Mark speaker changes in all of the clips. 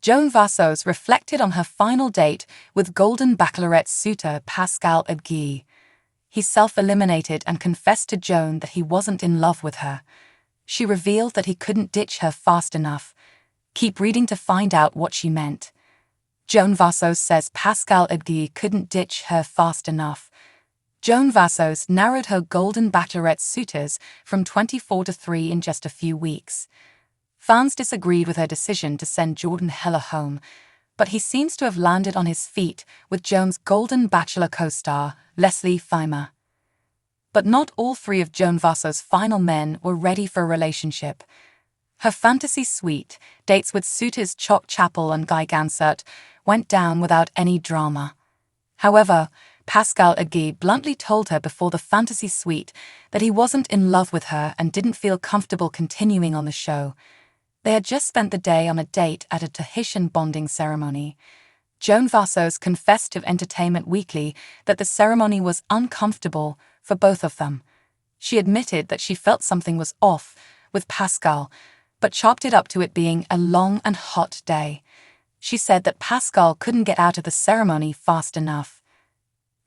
Speaker 1: Joan Vassos reflected on her final date with Golden Bachelorette suitor Pascal Ibgui. He self-eliminated and confessed to Joan that he wasn't in love with her. She revealed that he couldn't ditch her fast enough. Keep reading to find out what she meant. Joan Vassos says Pascal Ibgui couldn't ditch her fast enough. Joan Vassos narrowed her Golden Bachelorette suitors from 24 to 3 in just a few weeks. Fans disagreed with her decision to send Jordan Heller home, but he seems to have landed on his feet with Joan's Golden Bachelor co-star, Leslie Fimer. But not all 3 of Joan Vassos' final men were ready for a relationship. Her fantasy suite, dates with suitors Chalk Chapel and Guy Gansert, went down without any drama. However, Pascal Ibgui bluntly told her before the fantasy suite that he wasn't in love with her and didn't feel comfortable continuing on the show. They had just spent the day on a date at a Tahitian bonding ceremony. Joan Vassos confessed to Entertainment Weekly that the ceremony was uncomfortable for both of them. She admitted that she felt something was off with Pascal, but chalked it up to it being a long and hot day. She said that Pascal couldn't get out of the ceremony fast enough.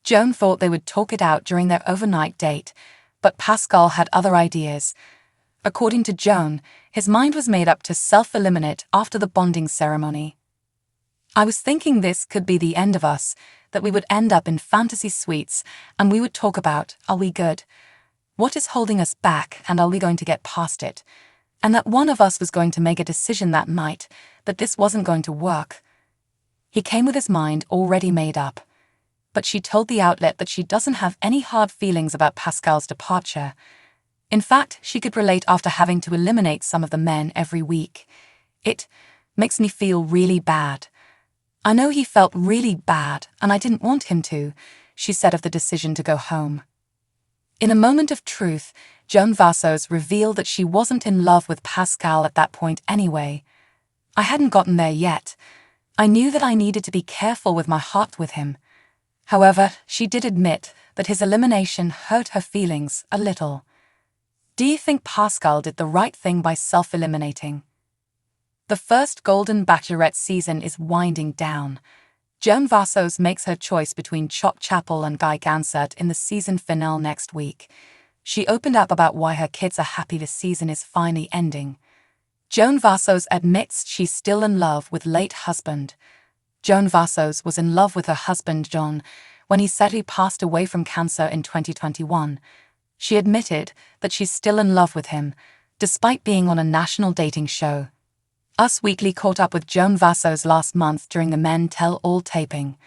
Speaker 1: Joan thought they would talk it out during their overnight date, but Pascal had other ideas. According to Joan, his mind was made up to self-eliminate after the bonding ceremony. "I was thinking this could be the end of us, that we would end up in fantasy suites, and we would talk about, are we good? What is holding us back, and are we going to get past it? And that one of us was going to make a decision that night, that this wasn't going to work." He came with his mind already made up. But she told the outlet that she doesn't have any hard feelings about Pascal's departure. In fact, she could relate after having to eliminate some of the men every week. "It makes me feel really bad. I know he felt really bad, and I didn't want him to," she said of the decision to go home. In a moment of truth, Joan Vassos revealed that she wasn't in love with Pascal at that point anyway. "I hadn't gotten there yet. I knew that I needed to be careful with my heart with him." However, she did admit that his elimination hurt her feelings a little. Do you think Pascal did the right thing by self-eliminating? The first Golden Bachelorette season is winding down. Joan Vassos makes her choice between Chalk Chapel and Guy Gansert in the season finale next week. She opened up about why her kids are happy the season is finally ending. Joan Vassos admits she's still in love with late husband. Joan Vassos was in love with her husband John when he sadly passed away from cancer in 2021. She admitted that she's still in love with him, despite being on a national dating show. Us Weekly caught up with Joan Vassos last month during the Men Tell All taping.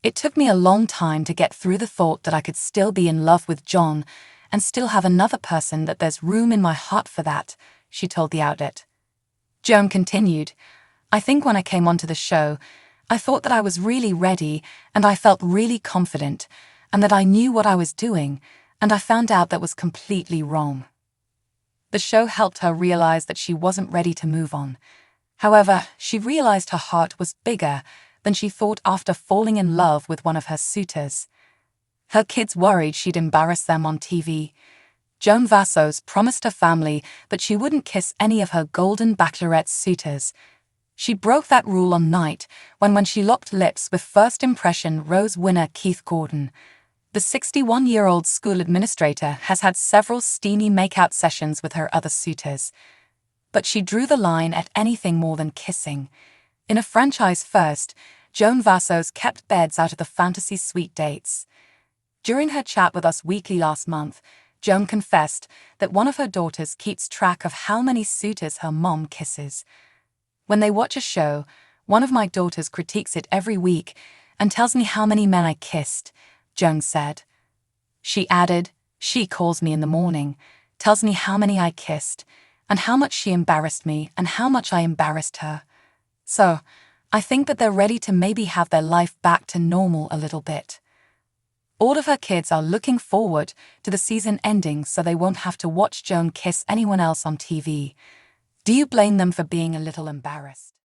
Speaker 1: "It took me a long time to get through the thought that I could still be in love with John and still have another person, that there's room in my heart for that," she told the outlet. Joan continued, "I think when I came onto the show, I thought that I was really ready and I felt really confident and that I knew what I was doing, and I found out that was completely wrong." The show helped her realize that she wasn't ready to move on. However, she realized her heart was bigger than she thought after falling in love with one of her suitors. Her kids worried she'd embarrass them on TV. Joan Vassos promised her family that she wouldn't kiss any of her Golden Bachelorette suitors. She broke that rule on night when she locked lips with first impression Rose winner Keith Gordon. The 61-year-old school administrator has had several steamy makeout sessions with her other suitors. But she drew the line at anything more than kissing. In a franchise first, Joan Vassos kept beds out of the fantasy suite dates. During her chat with Us Weekly last month, Joan confessed that one of her daughters keeps track of how many suitors her mom kisses. "When they watch a show, one of my daughters critiques it every week and tells me how many men I kissed," Joan said. She added, "She calls me in the morning, tells me how many I kissed, and how much she embarrassed me and how much I embarrassed her. So, I think that they're ready to maybe have their life back to normal a little bit." All of her kids are looking forward to the season ending so they won't have to watch Joan kiss anyone else on TV. Do you blame them for being a little embarrassed?